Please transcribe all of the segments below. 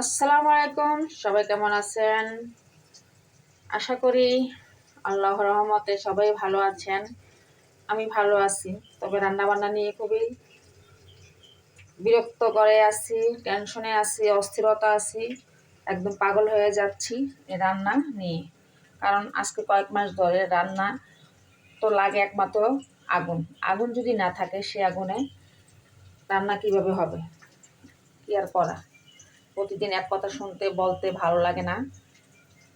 আসসালামু আলাইকুম, সবাই কেমন আছেন? আশা করি আল্লাহর রহমতে সবাই ভালো আছেন। আমি ভালো আছি, তবে রান্নাবান্না নিয়ে খুবই বিরক্ত করে আছি, টেনশনে আছি, অস্থিরতা আছি, একদম পাগল হয়ে যাচ্ছি এই রান্না নিয়ে। কারণ আজকে কয়েক মাস ধরে রান্না তো লাগে একমাত্র আগুন। আগুন যদি না থাকে, সে আগুনে রান্না কিভাবে হবে? কি আর করা, প্রতিদিন এক কথা শুনতে বলতে ভালো লাগে না।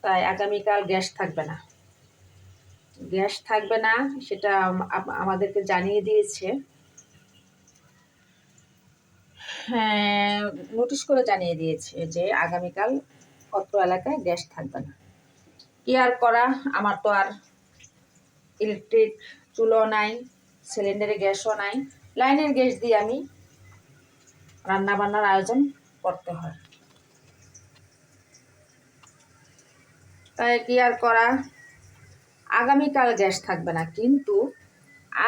তাই আগামীকাল গ্যাস থাকবে না, সেটা আমাদেরকে জানিয়ে দিয়েছে। হ্যাঁ, নোটিশ করে জানিয়ে দিয়েছে যে আগামীকাল অত্র এলাকায় গ্যাস থাকবে না। কি আর করা, আমার তো আর ইলেকট্রিক চুলো নাই, সিলিন্ডারে গ্যাসও নাই, লাইনের গ্যাস দিয়ে আমি রান্না বান্নার আয়োজন করতে হয়। তাই কি আর করা, আগামীকাল গ্যাস থাকবে না, কিন্তু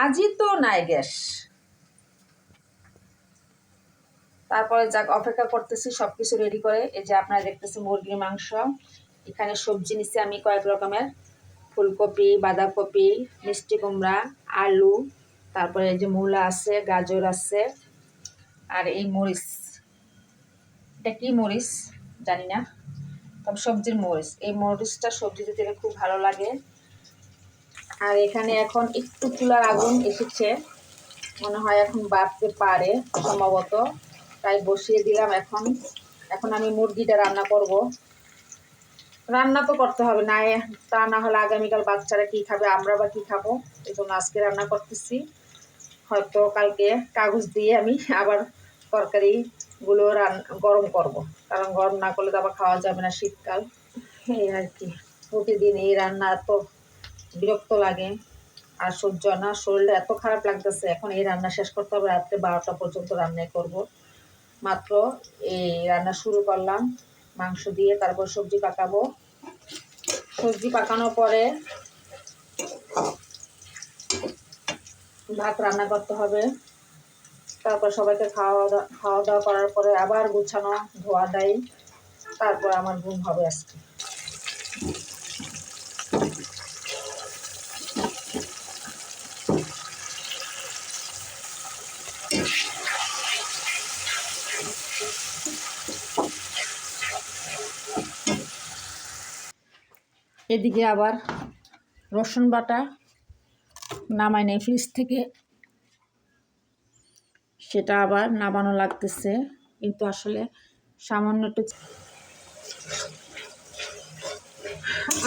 আজই তো নাই গ্যাস। তারপরে যাক, অপেক্ষা করতেছি সবকিছু রেডি করে। এই যে আপনারা দেখতেছি মুরগির মাংস, এখানে সবজি নিচ্ছি আমি কয়েক রকমের, ফুলকপি, বাঁধাকপি, মিষ্টি কুমড়া, আলু, তারপরে এই যে মূলা আছে, গাজর আছে, আর এই মরিচ, এটা কি মরিচ জানি না, তবে সবজির মরিচ। এই মরিচটা সবজিতে দিলে খুব ভালো লাগে। আর এখানে এখন একটু চুলার আগুন এসেছে, মনে হয় এখন বাড়তে পারে সম্ভবত, তাই বসিয়ে দিলাম। এখন এখন আমি মুরগিটা রান্না করব। রান্না তো করতে হবে না, তা না হলে আগামীকাল বাচ্চারা কি খাবে, আমরা বা কি খাবো। এই জন্য আজকে রান্না করতেছি। হয়তো কালকে কাগজ দিয়ে আমি আবার তরকারিগুলো গরম করব, কারণ গরম না করলে তো আবার খাওয়া যাবে না, শীতকাল। এই আর কি, প্রতিদিন এই রান্না তো বিরক্ত লাগে, আর সহ্য না, শরীরটা এত খারাপ লাগতেছে। এখন এই রান্না শেষ করতে হবে, রাত্রে 12টা পর্যন্ত রান্নাই করব। মাত্র এই রান্না শুরু করলাম মাংস দিয়ে, তারপর সবজি পাকাবো। সবজি পাকানোর পরে ভাত রান্না করতে হবে। তারপর সবাইকে খাওয়া দাওয়া করার পরে আবার গুছানো, ধোয়া দেয়, তারপর আমার ঘুম হবে আজকে। এদিকে আবার রসুন বাটা নামাই নেই ফ্রিজ থেকে, সেটা আবার নামানো লাগতেছে, কিন্তু আসলে সামান্য একটু।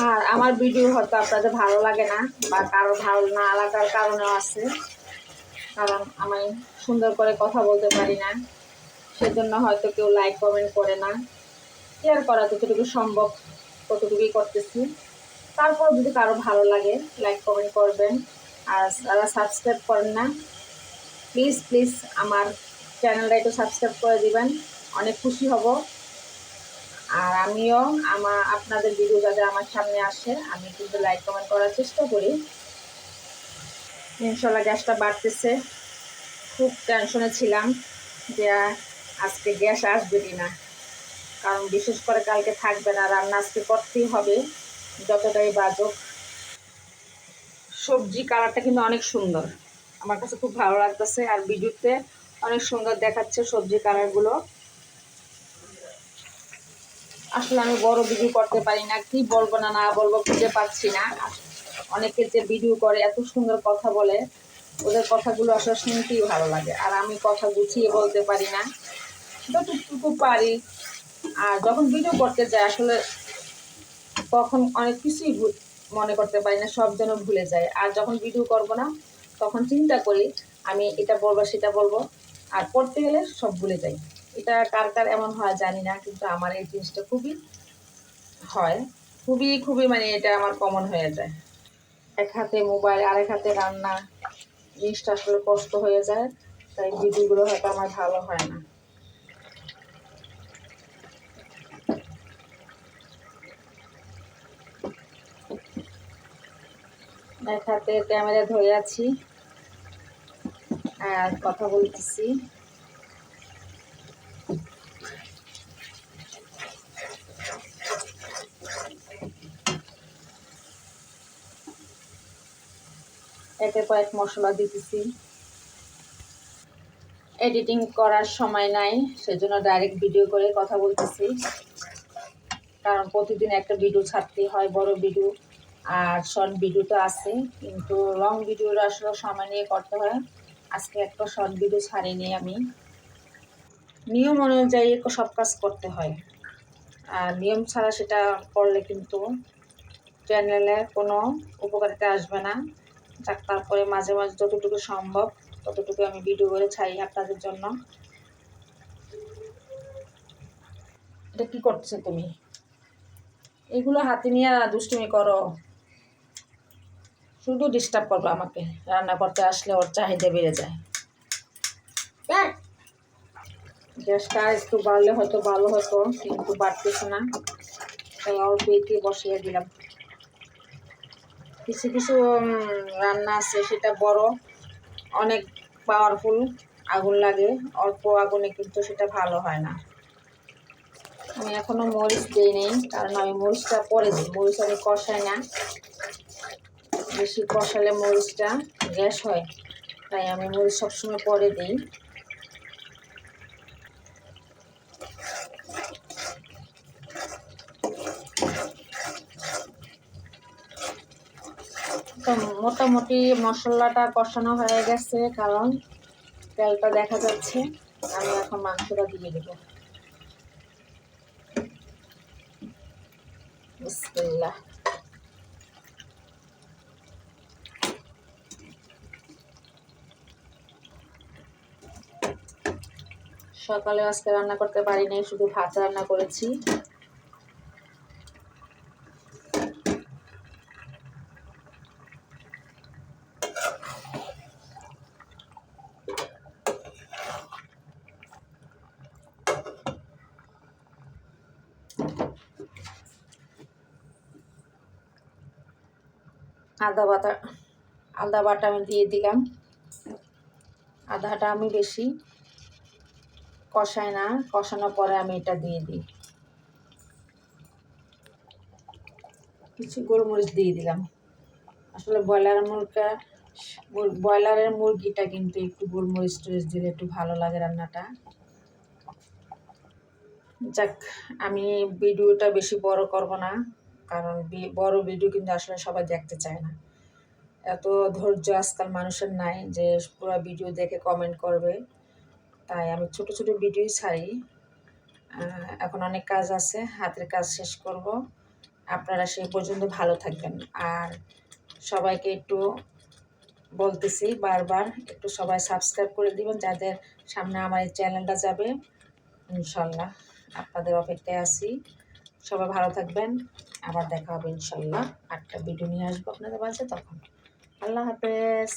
আর আমার ভিডিও হয়তো আপনাদের ভালো লাগে না, বা কারো ভালো না লাগার কারণেও আছে, কারণ আমি সুন্দর করে কথা বলতে পারি না, সেজন্য হয়তো কেউ লাইক কমেন্ট করে না। শেয়ার করা যতটুকু সম্ভব ততটুকুই করতেছি। তারপর যদি কারো ভালো লাগে লাইক কমেন্ট করবেন। আর যারা সাবস্ক্রাইব করেন না, প্লিজ প্লিজ আমার চ্যানেলটা একটু সাবস্ক্রাইব করে দিবেন, অনেক খুশি হব। আর আমিও আপনাদের ভিডিও যাতে আমার সামনে আসে, আমি কিন্তু লাইক কমেন্ট করার চেষ্টা করি। ইনশাল্লাহ গ্যাসটা বাড়তেছে, খুব টেনশনে ছিলাম যে আজকে গ্যাস আসবে কিনা, কারণ বিশেষ করে কালকে থাকবে না, রান্না আজকে করতেই হবে যতটাই বাজুক। সবজি কালারটা কিন্তু অনেক সুন্দর, আমার কাছে খুব ভালো লাগতেছে, আর ভিডিওতে অনেক সুন্দর দেখাচ্ছে সবজি কালারগুলো। আসলে আমি বড় ভিডিও করতে পারি না, কি বলবো না বলবো খুঁজে পাচ্ছি না। অনেকে যে ভিডিও করে এত সুন্দর কথা বলে, ওদের কথাগুলো আসলে শুনতেই ভালো লাগে, আর আমি কথা গুছিয়ে বলতে পারি না, যতটুকু পারি। আর যখন ভিডিও করতে যাই আসলে তখন অনেক কিছুই মনে করতে পারি না, সব যেন ভুলে যায়। আর যখন ভিডিও করব না, তখন চিন্তা করি আমি এটা বলবো সেটা বলবো, আর করতে গেলে সব ভুলে যাই। এটা কার কার এমন হয় জানি না, কিন্তু আমার এই জিনিসটা খুবই হয়, খুবই খুবই মানে এটা আমার কমন হয়ে যায়। এক হাতে মোবাইল, আরেক হাতে রান্না, জিনিসটা আসলে কষ্ট হয়ে যায়, তাই ভিডিওগুলো হয়তো আমার ভালো হয় না। এক হাতে ক্যামেরা ধরে আছি আর কথা বলতেছি। একের পর এক মশলা দিতেছি। এডিটিং করার সময় নাই, সেজন্য ডাইরেক্ট ভিডিও করে কথা বলতেছি, কারণ প্রতিদিন একটা ভিডিও ছাড়তেই হয়, বড় ভিডিও আর শর্ট ভিডিও তো আছে, কিন্তু লং ভিডিওটা আসলে সময় নিয়ে করতে হয়। আজকে একটা শর্ট ভিডিও ছাড়িনি আমি। নিয়ম অনুযায়ী সব কাজ করতে হয়, আর নিয়ম ছাড়া সেটা করলে কিন্তু চ্যানেলে কোনো উপকারিতা আসবে না। যাক, তারপরে মাঝে মাঝে যতটুকু সম্ভব ততটুকু আমি ভিডিও করে ছাড়ি আপনাদের জন্য। এটা কি করছো তুমি? এগুলো হাতে নিয়ে দুষ্টুমি করো, শুধু ডিস্টার্ব করবো আমাকে। রান্না করতে আসলে ওর চাহিদা বেড়ে যায়। গ্যাসটা একটু বাড়লে হয়তো ভালো হতো, কিন্তু বাড়তেছে না, তাই অল্প একটু বসিয়ে দিলাম। কিছু কিছু রান্না আছে সেটা বড়, অনেক পাওয়ারফুল আগুন লাগে, অল্প আগুনে কিন্তু সেটা ভালো হয় না। আমি এখনো মরিচ দিই নেই, কারণ আমি মরিচটা পরে দিই। মরিচ আমি কষাই না, বেশি কষালে মরিচটা গ্যাস হয়, তাই আমি মরিচ সবসময় পরে দিই। তো মোটামুটি মশলাটা কষানো হয়ে গেছে, কারণ তেলটা দেখা যাচ্ছে। আমি এখন মাংসটা দিয়ে দেবো। বিসমিল্লাহ। সকালে আজকে রান্না করতে পারিনি, শুধু ভাত রান্না করেছি। আদা বাটা আমি দিয়ে দিলাম। আদাটা আমি বেশি কষাই না, কষানোর পরে আমি এটা দিয়ে দিই। কিছু গোলমরিচ দিয়ে দিলাম। আসলে ব্রয়লারের মুরগিটা কিন্তু একটু গোলমরিচ টরিচ দিলে একটু ভালো লাগে রান্নাটা। যাক, আমি ভিডিওটা বেশি বড় করব না, কারণ বড় ভিডিও কিন্তু আসলে সবাই দেখতে চায় না। এত ধৈর্য আজকাল মানুষের নাই যে পুরো ভিডিও দেখে কমেন্ট করবে, তাই আমি ছোট ছোট ভিডিওই ছাড়ি। এখন অনেক কাজ আছে, হাতের কাজ শেষ করব। আপনারা সেই পর্যন্ত ভালো থাকবেন। আর সবাইকে একটু বলতেছি বারবার, একটু সবাই সাবস্ক্রাইব করে দিবেন, যাদের সামনে আমার এই চ্যানেলটা যাবে। ইনশাল্লাহ আপনাদের অপেক্ষায় আছি। সবাই ভালো থাকবেন, আবার দেখা হবে ইনশাল্লাহ। একটা ভিডিও নিয়ে আসবো আপনাদের মাঝে তখন। আল্লাহ হাফেজ।